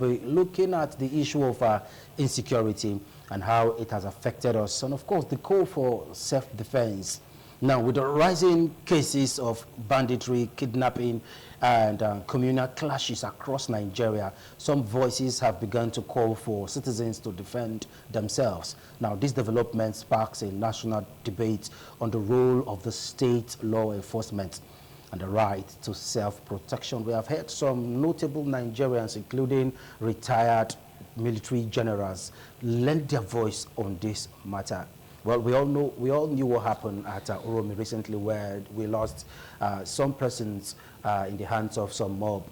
We're looking at the issue of insecurity and how it has affected us, and of course the call for self-defense. Now, with the rising cases of banditry, kidnapping, and communal clashes across Nigeria, some voices have begun to call for citizens to defend themselves. Now, this development sparks a national debate on the role of the state law enforcement and the right to self-protection. We have heard some notable Nigerians, including retired military generals, lend their voice on this matter. Well, we all knew what happened at Oromi recently, where we lost some persons in the hands of some mob.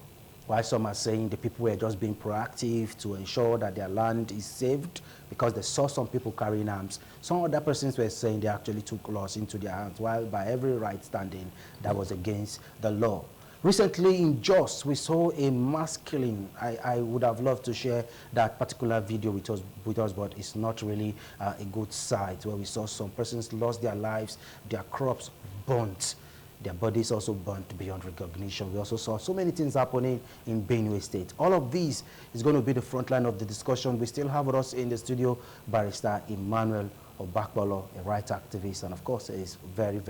While some are saying the people were just being proactive to ensure that their land is saved because they saw some people carrying arms. Some other persons were saying they actually took laws into their hands, while by every right standing, that was against the law. Recently in Jos, we saw a mass killing. I would have loved to share that particular video with us, but it's not really a good sight, where we saw some persons lost their lives, their crops burnt, their bodies also burnt beyond recognition. We also saw so many things happening in Benue State. All of these is going to be the front line of the discussion. We still have with us in the studio Barrister Emmanuel Obakbolo, a rights activist, and of course is very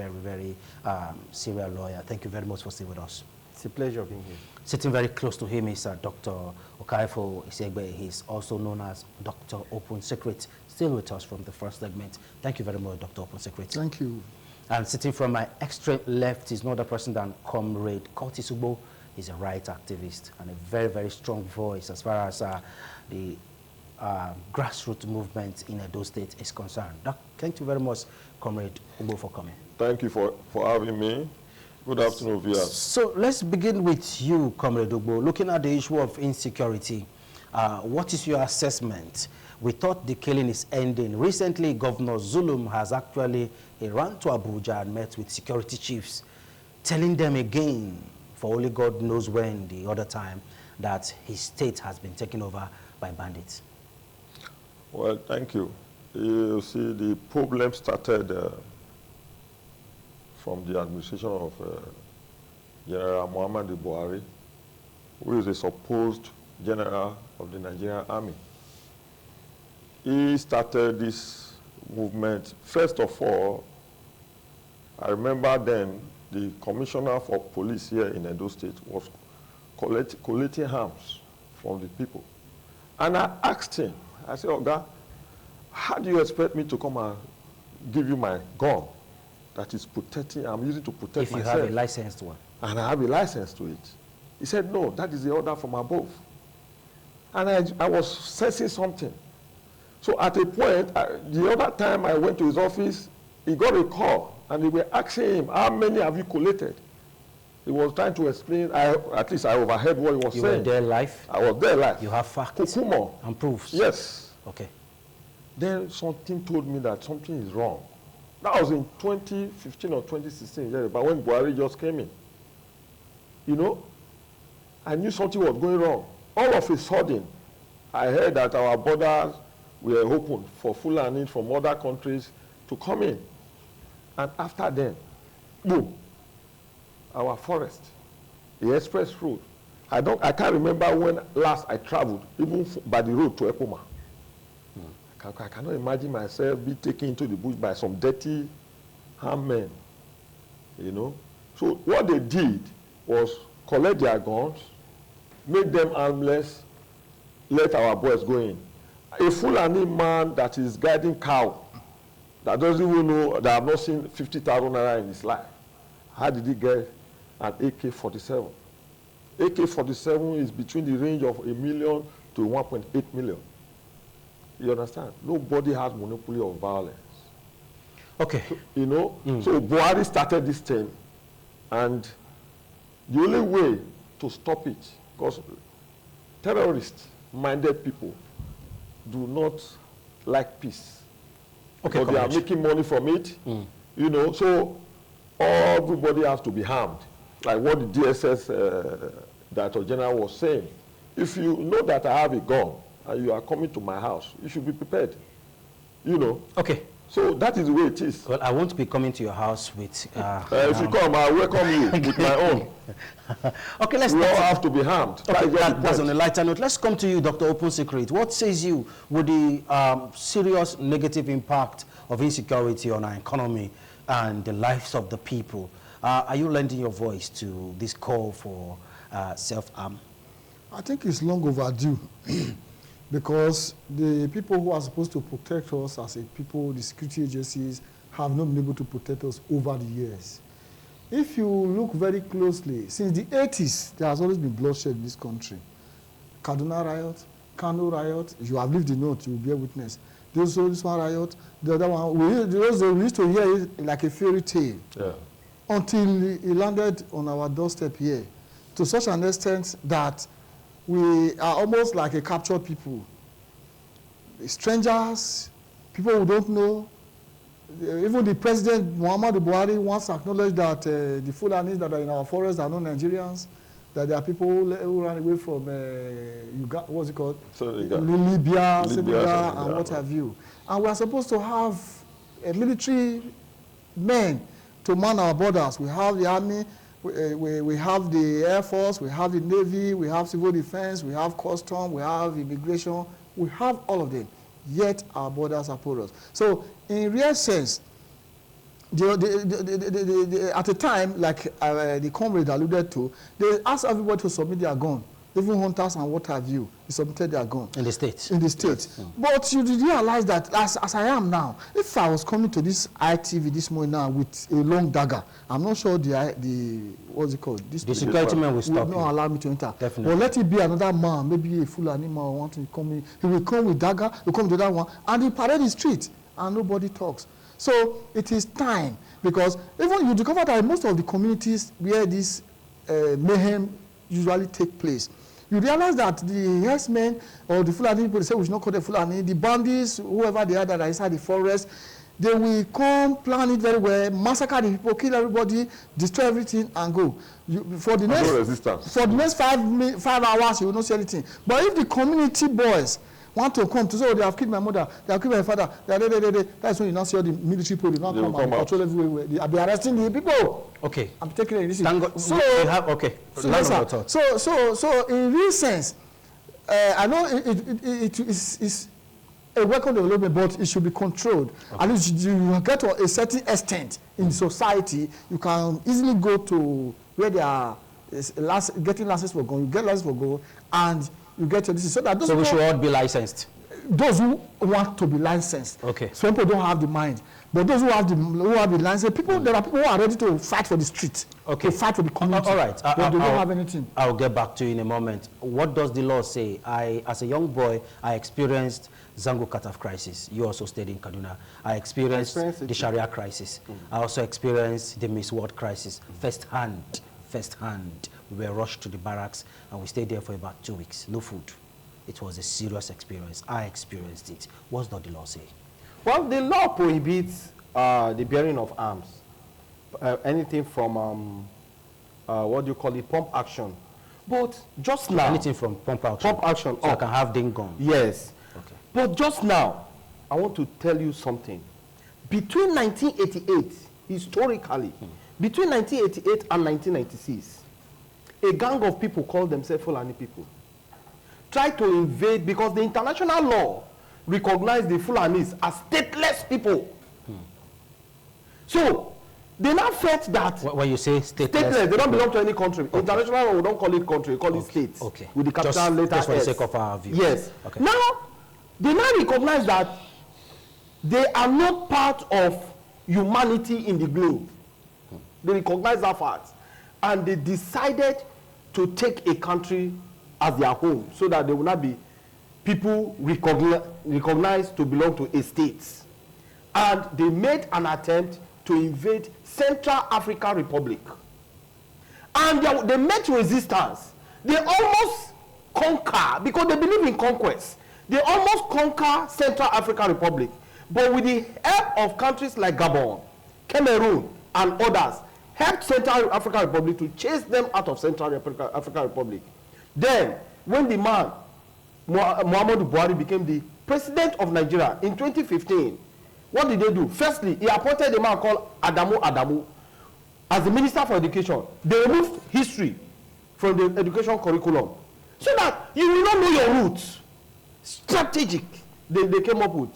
serial lawyer. Thank you very much for staying with us. It's a pleasure being here. Sitting very close to him is Dr. Okaifo Isegbe. He's also known as Dr. Open Secret, still with us from the first segment. Thank you very much, Dr. Open Secret. Thank you. And sitting from my extreme left is no other person than Comrade Curtis Ugbo. He's a rights activist and a very strong voice as far as the grassroots movement in Edo State is concerned. Thank you very much, Comrade Ugbo, for coming. Thank you for having me. Good afternoon, viewers. So let's begin with you, Comrade Ugbo. Looking at the issue of insecurity, what is your assessment? We thought the killing is ending. Recently, Governor Zulum has actually ran to Abuja and met with security chiefs, telling them again, for only God knows when, the other time, that his state has been taken over by bandits. Well, thank you. You see, the problem started from the administration of General Muhammadu Buhari, who is a supposed general of the Nigerian army. He started this movement. First of all, I remember then the commissioner for police here in Edo State was collecting arms from the people. And I asked him, I said, Oga, how do you expect me to come and give you my gun that is protecting, I'm using to protect myself? If you have a licensed one. And I have a license to it. He said, no, that is the order from above. And I was sensing something. So at a point, the other time I went to his office, he got a call, and they were asking him, how many have you collated? He was trying to explain, at least I overheard what he was saying. You were there live? I was there live. You have facts Kukumo. and proofs? Yes. Okay. Then something told me that something is wrong. That was in 2015 or 2016, yeah, but when Buhari just came in. You know, I knew something was going wrong. All of a sudden, I heard that our borders were open for Fulani from other countries to come in. And after then, boom, our forest, the express road. I can't remember when last I traveled, even by the road to Epoma. I cannot imagine myself be taken into the bush by some dirty armed men, you know. So what they did was collect their guns, make them armless, let our boys go in. A Fulani man that is guiding cow, that doesn't even know, that have not seen 50,000 naira in his life, how did he get an AK-47? AK-47 is between the range of 1 million to 1.8 million. You understand? Nobody has monopoly of violence. Okay. So, you know, so Buhari started this thing, and the only way to stop it, because terrorist-minded people do not like peace. Okay, but they are making money from it, you know, so everybody has to be harmed. Like what the DSS Director General was saying. If you know that I have a gun and you are coming to my house, you should be prepared, you know. Okay. So that is the way it is. Well, I won't be coming to your house with... if you come, I'll welcome you with my own. Okay, let's... We all have to be harmed. Okay, that's on a lighter note. Let's come to you, Dr. Open Secret. What says you with the serious negative impact of insecurity on our economy and the lives of the people? Are you lending your voice to this call for self-harm? I think it's long overdue because the people who are supposed to protect us as a people, the security agencies, have not been able to protect us over the years. If you look very closely, since the 80s, there has always been bloodshed in this country. Kaduna riot, Kano riot, you have lived the note, you will be a witness. This one riot, the other one, we used to hear it like a fairy tale. Yeah. Until it landed on our doorstep here, to such an extent that we are almost like a captured people. Strangers, people who don't know. Even the president, Muhammadu Buhari, once acknowledged that the Fulanis that are in our forests are not Nigerians, that there are people who ran away from Uganda, what's it called? Libya, Senegal, and what have you. And we are supposed to have military men to man our borders. We have the army, we have the air force, we have the navy, we have civil defense, we have custom, we have immigration, we have all of them. Yet our borders are porous. So in real sense, at the time, like the comrade alluded to, they asked everybody to submit their gun. Even hunters and what have you, they submitted their gun. In the States? In the States. Yes. But you did realize that as I am now, if I was coming to this ITV this morning now with a long dagger, I'm not sure the what's it called? The security man will stop not allow me to enter. Definitely. But let it be another man, maybe a Fulani man want to come in. He will come with dagger, he will come to that one, and he parade the street, and nobody talks. So it is time, because even you discover that most of the communities where this mayhem usually take place, you realize that the herdsmen or the Fulani people, they say we should not call them Fulani, the bandits, whoever they are that are inside the forest, they will come, plan it very well, massacre the people, kill everybody, destroy everything, and go. For the next 5 hours, you will not see anything. But if the community boys want to come to say, oh, they have killed my mother, they have killed my father, that's when you now see all the military people, they now come and patrol everywhere. They are arresting the people. Okay. I'm taking it easy. So, okay. So in real sense, I know it is a welcome development, but it should be controlled. Okay. At least you get to a certain extent in society, you can easily go to where they are getting license for gun, you get license for gun, and you get to this. So that those we should all be licensed. Those who want to be licensed. Okay. Some people don't have the mind. But those who have the license, there are people who are ready to fight for the street. Okay. To fight for the community. All right. But they don't have anything. I'll get back to you in a moment. What does the law say? As a young boy, I experienced Zango Kataf crisis. You also stayed in Kaduna. I experienced the Sharia crisis. I also experienced the Miss World crisis. First hand. We were rushed to the barracks and we stayed there for about 2 weeks. No food. It was a serious experience. I experienced it. What does the law say? Well, the law prohibits the bearing of arms. Anything from, what do you call it, pump action. But just now... Anything from pump action? Pump action. So I can have ding gun. Yes. Okay. But just now, I want to tell you something. Between 1988, historically, between 1988 and 1996, a gang of people called themselves Fulani people tried to invade, because the international law recognized the Fulanis as stateless people. So they now felt that when you say stateless, they don't belong to any country. Okay. International law, we don't call it country, we call it states. Okay. With the capital letter just for the S. sake of our view. Yes. Okay. Now they now recognize that they are not part of humanity in the globe. They recognize that fact, and they decided to take a country as their home, so that they will not be people recognized to belong to a state. And they made an attempt to invade Central African Republic. And they met resistance. They almost conquer, because they believe in conquest. They almost conquer Central African Republic. But with the help of countries like Gabon, Cameroon, and others, helped Central African Republic to chase them out of Central African Republic. Then, when the man, Muhammadu Buhari, became the president of Nigeria in 2015, What did they do? Firstly, he appointed a man called Adamu as the Minister for Education. They removed history from the education curriculum so that you will not know your roots. Strategic, they came up with.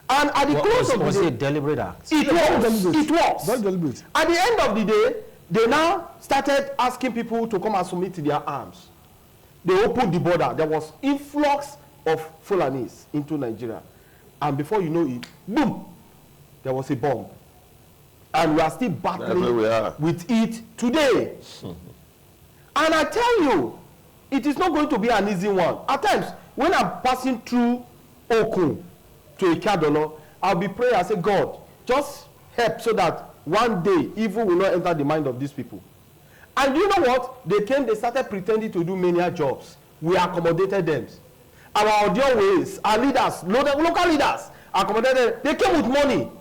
And at the close of the day, was it a deliberate act? It was. Very deliberate. At the end of the day, they now started asking people to come and submit their arms. They opened the border. There was influx of Fulanis into Nigeria. And before you know it, boom, there was a bomb. And we are still battling with it today. And I tell you, it is not going to be an easy one. At times, when I'm passing through Okun to Ikadolo, I'll be praying and say, God, just help so that one day evil will not enter the mind of these people. And you know what? They came, they started pretending to do menial jobs. We accommodated them. Our audio ways, our leaders, local leaders, accommodated them. They came with money.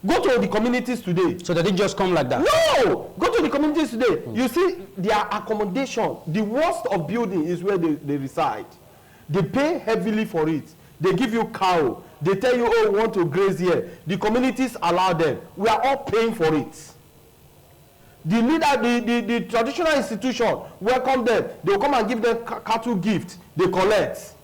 Go to the communities today. So they didn't just come like that? No! Go to the communities today. You see, their accommodation, the worst of building is where they reside. They pay heavily for it. They give you cow. They tell you, oh, we want to graze here. The communities allow them. We are all paying for it. The leader, the traditional institution welcome them. They will come and give them cattle gift. They collect.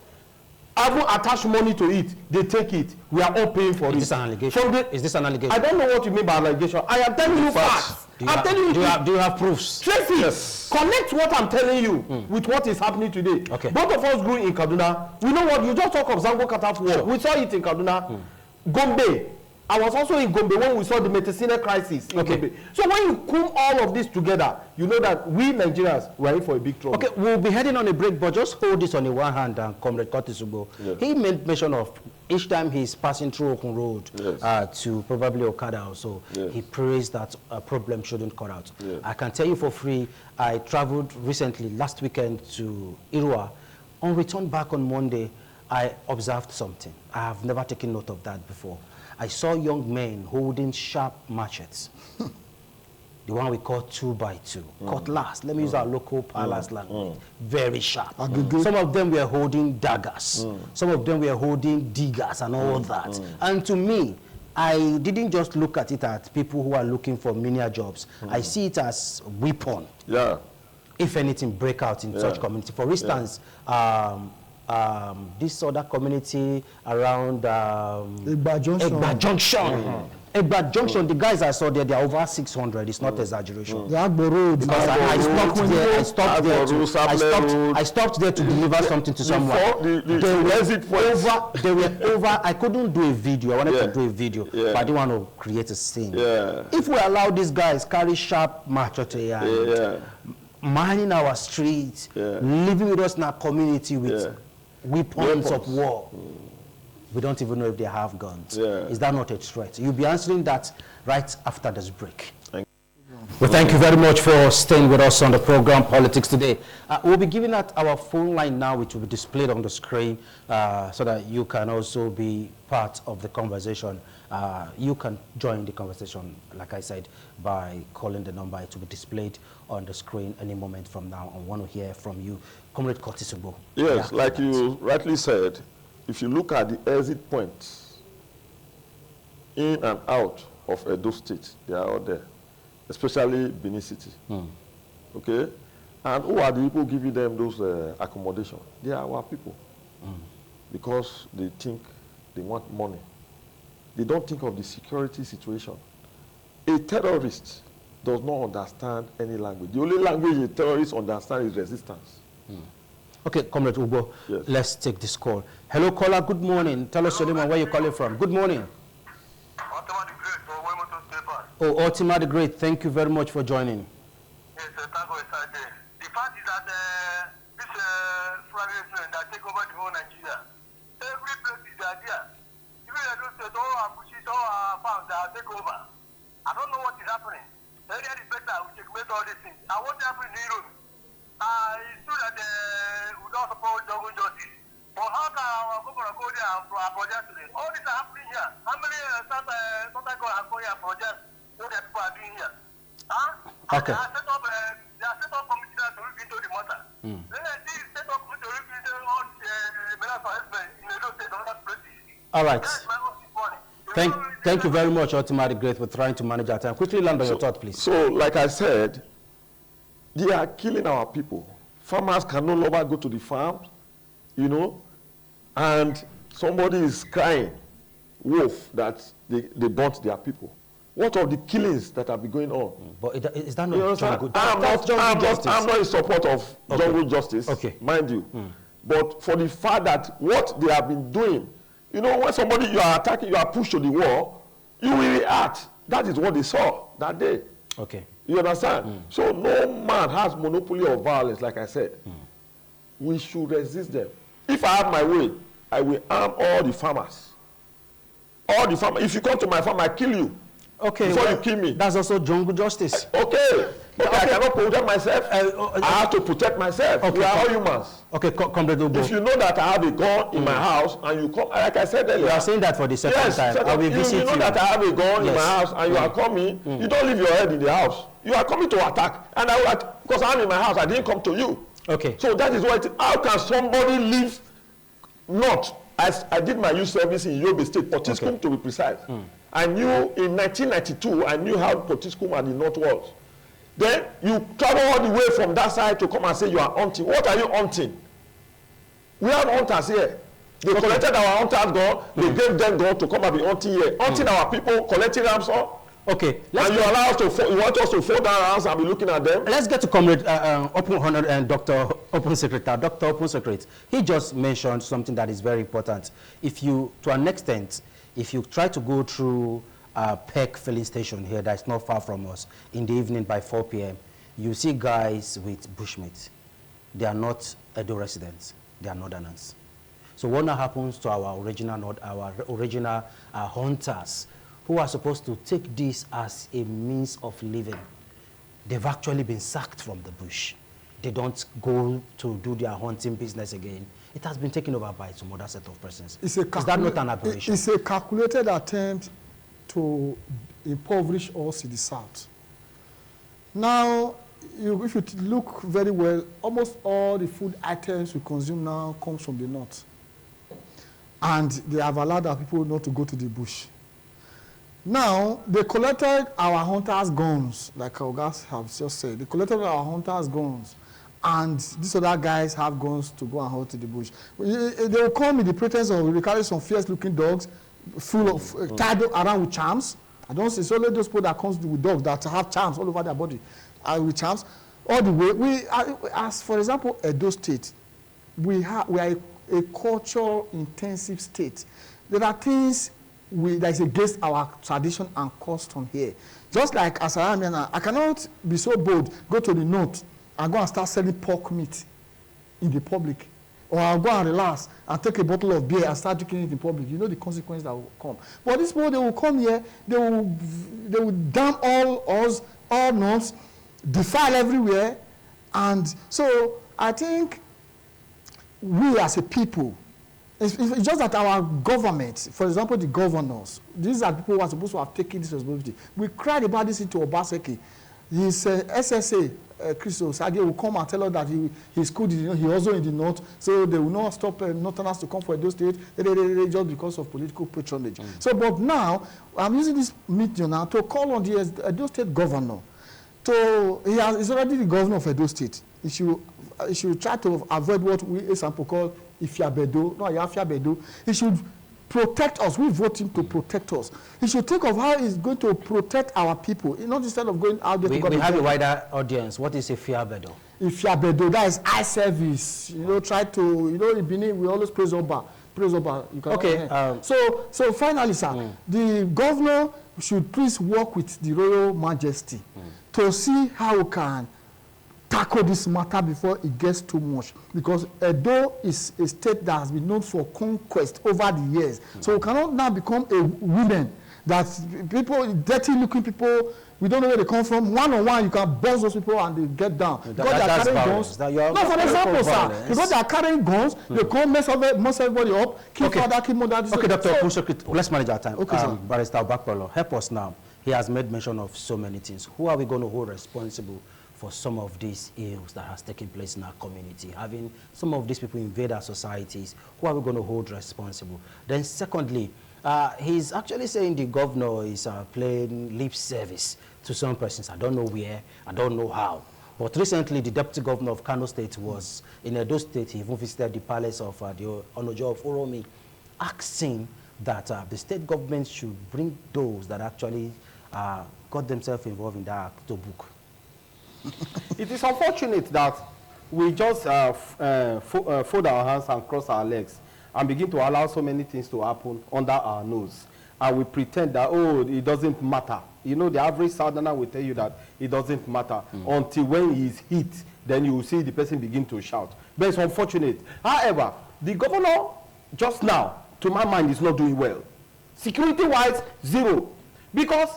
Even attach money to it. They take it. We are all paying for it. Is this an allegation? Is this an allegation? I don't know what you mean by allegation. I am telling you facts. Do you have proofs? Trace it. Yes. Connect what I'm telling you with what is happening today. Okay. Both of us grew in Kaduna. We know what you just talk of Zango Kataf war. Sure. We saw it in Kaduna. Gombe. I was also in Gombe when we saw the Metesine crisis in Gombe. So when you come all of this together, you know that we Nigerians were in for a big trouble. Okay, we'll be heading on a break, but just hold this on the one hand, and Comrade Curtis Ugbo. Yes. He made mention of each time he's passing through Okun Road to probably Okada also, he prays that a problem shouldn't cut out. Yes. I can tell you for free, I traveled recently, last weekend, to Irua. On return back on Monday, I observed something. I have never taken note of that before. I saw young men holding sharp machetes. The one we call 2x2. Cutlass. Let me use our local palace language. Very sharp. Some of them were holding daggers. Some of them were holding diggers and all that. And to me, I didn't just look at it as people who are looking for menial jobs. I see it as weapon. Yeah. If anything, break out in such community. For instance, this other community around Egba Junction. Egba Junction, the guys I saw there, they are over 600. It's not exaggeration. The Agbo Road. Because I stopped there to deliver something to someone. They were over. I couldn't do a video. I wanted to do a video, but I didn't want to create a scene. If we allow these guys carry sharp machete and mining our streets, living with us in our community with weapons of war. We don't even know if they have guns. Is that not a threat? You'll be answering that right after this break. Well, thank you very much for staying with us on the program Politics Today. We'll be giving out our phone line now, which will be displayed on the screen so that you can also be part of the conversation. You can join the conversation, like I said, by calling the number. It will be displayed on the screen any moment from now. I want to hear from you. Comrade Curtis Ugbo. Yes, like you rightly said, if you look at the exit points in and out of Edo State, they are all there, especially Benin City. Okay? And who are the people giving them those accommodation? They are our people. Because they think they want money. They don't think of the security situation. A terrorist does not understand any language. The only language a terrorist understands is resistance. Okay, Comrade Ugbo, let's take this call. Hello, caller, good morning. Tell us your name and where you're calling from. Good morning. Ultima the Great for Wemoto Stephen. Oh, Ultima the Great, thank you very much for joining. Yes, thank you. The fact is that this Fulani Islam that take over the whole Nigeria, every place is idea. Even Edo State, all our bushes, all our farms that take over. I don't know what is happening. Earlier is better, we checkmate all these things. And what happened in Europe? It's true that we don't support jungle justice. But how can our government go there and project today? All these are happening here. How many sometimes go here projects what the people are doing here? Okay. They are set up committees to look into the matter. Then they set up committees to look into all the matters for husband in the state and other places. All right. That's my own morning. The Thank you very much, Ultima the Great, for trying to manage our time. Quickly land on your thought, please. So, like I said, they are killing our people. Farmers can no longer go to the farms, you know, and somebody is crying wolf that they burnt their people. What of the killings that have been going on? But is that not jungle? I'm not in support of jungle justice, mind you. But for the fact that what they have been doing, you know, when somebody you are attacking, you are pushed to the wall, you will react. That is what they saw that day. Okay. You understand? So no man has monopoly of violence, like I said. We should resist them. If I have my way, I will arm all the farmers. All the farmers. If you come to my farm, I kill you. Okay. Before you kill me. That's also jungle justice. Okay. I cannot protect myself. I have to protect myself. We are all humans. Okay, Comrade Obo. If you know that I have a gun in my house and you come, like I said earlier. You are saying that for the second time. I will visit you. You know that I have a gun in my house and you are coming. You don't leave your head in the house. You are coming to attack. And I will, because I'm in my house, I didn't come to you. Okay. So that is what, how can somebody live not, as I did my youth service in Yobe State, Potiskum to be precise. I knew in 1992, I knew how Potiskum and the North was. Then you travel all the way from that side to come and say you are hunting. What are you hunting? We have hunters here. They collected our hunters gun, they gave them gun to come and be hunting here. Hunting our people, collecting ransom. Okay. And you allow us to, you want us to fold down our hands and be looking at them? Let's get to Comrade Open Honor and Dr. Open Secretary. Dr. Open Secretary, he just mentioned something that is very important. If you, to an extent, if you try to go through PEC filling station here that's not far from us in the evening by 4 p.m., you see guys with bushmeat. They are not Edo residents. They are northerners. So what now happens to our original hunters who are supposed to take this as a means of living? They've actually been sacked from the bush. They don't go to do their hunting business again. It has been taken over by some other set of persons. Is that not an aberration? It's a calculated attempt to impoverish us in the South. Now, if you look very well, almost all the food items we consume now comes from the North. And they have allowed our people not to go to the bush. Now, they collected our hunters' guns, like our guys have just said. They collected our hunters' guns. And these other guys have guns to go and hunt in the bush. They will come in the pretense of we carry some fierce-looking dogs full of tied around with charms. I don't say it's only those people that comes with dogs that have charms all over their body, with charms. All the way, as for example, Edo State, we are a culture-intensive state. There are things that is against our tradition and custom here. Just like as I am here now, I cannot be so bold, go to the north and go and start selling pork meat in the public. Or I'll go and relax and take a bottle of beer and start drinking it in public. You know the consequence that will come. But these people, they will come here, they will damn all us, all norms, defile everywhere. And so I think we as a people, it's just that our government, for example, the governors, these are people who are supposed to have taken this responsibility. We cried about this into Obaseki. His SSA, Chris Osage, will come and tell us that he's good, he also in the north, so they will not stop northerners to come for Edo State just because of political patronage. So, but now, I'm using this meeting now to call on the Edo State governor. He's already the governor of Edo State. He should try to avoid what we sample call Ifiabedo. He should protect us. We vote him to protect us. He should think of how he's going to protect our people, not instead of going out there to we have a wider audience. What is Ifiabedo? Ifiabedo, that is eye service. Try to, in Benin, we always praise Oba. Praise Oba. Okay. So finally, sir, the governor should please work with the Royal Majesty to see how we can tackle this matter before it gets too much, because Edo is a state that has been known for conquest over the years. So we cannot now become a women that people, dirty-looking people, we don't know where they come from. One-on-one, you can boss those people and they get down. Because they are carrying guns. No, for example, sir, because they are carrying guns, they come mess everybody up, kill father, kill mother. Okay, Dr. Opunsecret, let's manage our time. Okay, sir. Barrister Bakpolo, help us now. He has made mention of so many things. Who are we going to hold responsible for some of these ills that has taken place in our community? Having some of these people invade our societies, who are we going to hold responsible? Then secondly, He's actually saying the governor is playing lip service to some persons. I don't know where, I don't know how. But recently, the deputy governor of Kano State was in Edo State. He even visited the palace of the Onojo of Uromi, asking that the state government should bring those that actually got themselves involved in that to book. It is unfortunate that we just fold our hands and cross our legs and begin to allow so many things to happen under our nose. And we pretend that, oh, it doesn't matter. You know, the average Southerner will tell you that it doesn't matter until when he's hit, then you will see the person begin to shout. But it's unfortunate. However, the governor just now, to my mind, is not doing well. Security-wise, zero. Because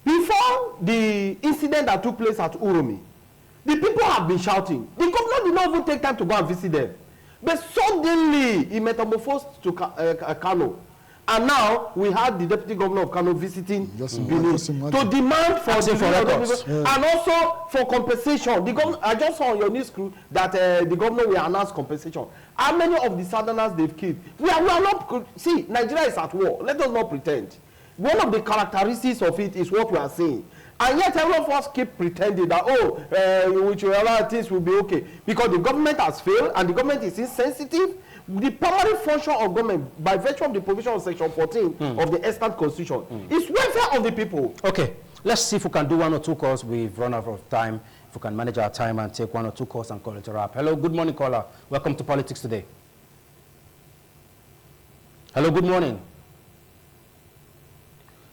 before the incident that took place at Uromi, the people have been shouting. The governor did not even take time to go and visit them. But suddenly, he metamorphosed to Kano. And now, we had the deputy governor of Kano visiting Benin to demand for records. And also for compensation. The governor, I just saw on your news crew that the governor will announce compensation. How many of the Southerners they've killed? We are not, see, Nigeria is at war. Let us not pretend. One of the characteristics of it is what we are saying. And yet every of us keep pretending that, which things will be okay. Because the government has failed and the government is insensitive. The primary function of government, by virtue of the provision of Section 14 of the Extant Constitution, is welfare of the people. Okay, let's see if we can do one or two calls. We've run out of time. If we can manage our time and take one or two calls and call it a wrap. Hello, good morning, caller. Welcome to Politics Today. Hello, good morning.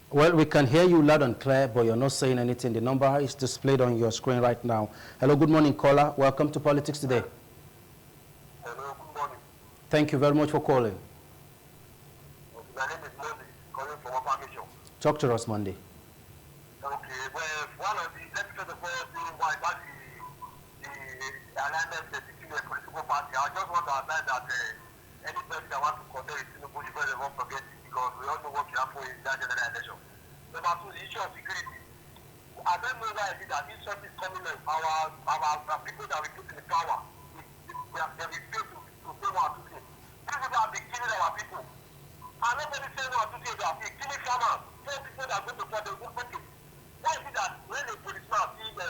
Well, we can hear you loud and clear, but you're not saying anything. The number is displayed on your screen right now. Hello, good morning, caller. Welcome to Politics Today. Hello, good morning. Thank you very much for calling. My name is Monday, calling from Upper Mission. Talk to us, Monday. Okay, well, one of the, let me tell the first thing why that the alignment between the political party, I just want to advise that anybody that wants to condemn it, nobody very won't forget it, because we all know what will happen in that general election. Number two, the issue of security. I don't know why I think that this something is coming in. Our people that we put in the power, they will fail to say one or two things. These people have been killing our people. And nobody saying one or two things, they have been killing farmers. Four people that go to court, they go okay. Why is it that when a policeman see the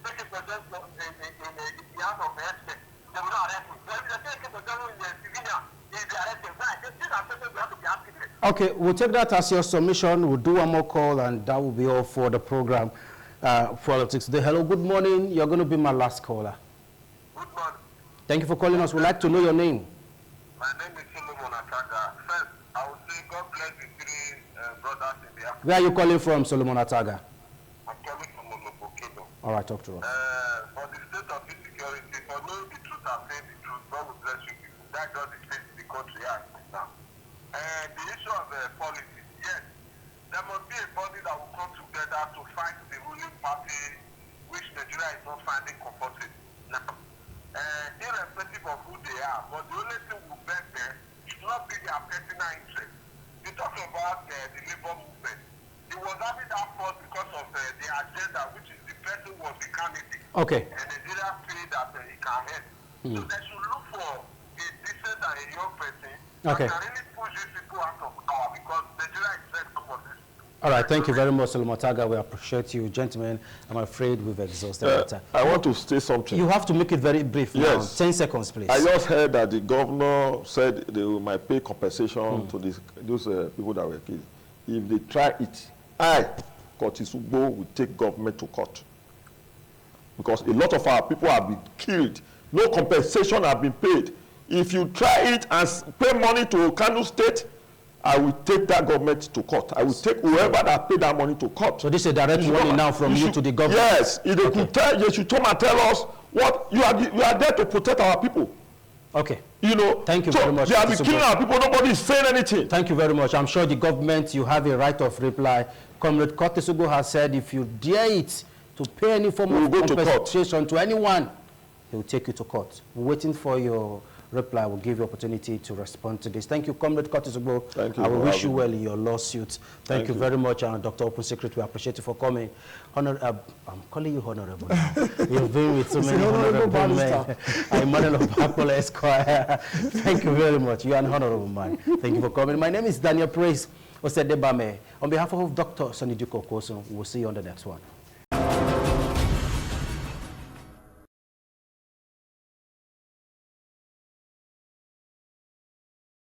person present in the hands of the expert, they will not arrest him? But if they take a person in the civilian, they will be arrested. Why? These are people we have to be asking them. Okay, we'll take that as your submission. We'll do one more call, and that will be all for the program. Politics Today. Hello, good morning. You're going to be my last caller. Good morning. Thank you for calling us. We'd like to know your name. My name is Solomon Ataga. First, I would say God bless the three brothers in the Africa. Where are you calling from, Solomon Ataga? I'm coming from Olobokeno. All right, talk to us. For the state of insecurity, for knowing the truth and saying the truth, God will bless you people. That's just the state the country has now. And the issue of politics, yes, there must be a body that will come together to fight the ruling party, which Nigeria is not finding compulsory now. Irrespective of who they are, but the only thing we beg them should not be their personal interest. You talk about the labor movement. It was having that fault because of the agenda, which is the person was the candidate. Okay. And Nigeria feel that he can help. So they should look for a decent and a young person that can really push these people out of power, because Nigeria is set up for this. All right, thank you very much, Solomon Ataga. We appreciate you, gentlemen. I'm afraid we've exhausted our time. I want to say something. You have to make it very brief now. 10 seconds, please. I just heard that the governor said they might pay compensation to those people that were killed. If they try it, Curtis Ugbo will take government to court. Because a lot of our people have been killed. No compensation have been paid. If you try it and pay money to Kano State, I will take that government to court. I will take whoever that paid that money to court. So this is a direct warning now from you to the government. Yes, if they could tell, they should come and tell us what you are there to protect our people. Okay. You know. Thank you very much. They have been killing our people. Nobody is saying anything. Thank you very much. I'm sure the government, you have a right of reply. Comrade Curtis Ugbo has said if you dare it to pay any form of compensation to anyone, he will take you to court. We're waiting for your reply, we'll give you opportunity to respond to this. Thank you, Comrade Curtis Ugbo. Thank you. I will wish you well in your lawsuit. Thank you you very much, Dr. Open Secret. We appreciate you for coming. I'm calling you honorable now. You've been with so many honorable men. I'm Manuel Obakole Esquire. Thank you very much. You are an honorable man. Thank you for coming. My name is Daniel Praise Osedebame. On behalf of Dr. Sonny Duko Koso, we'll see you on the next one.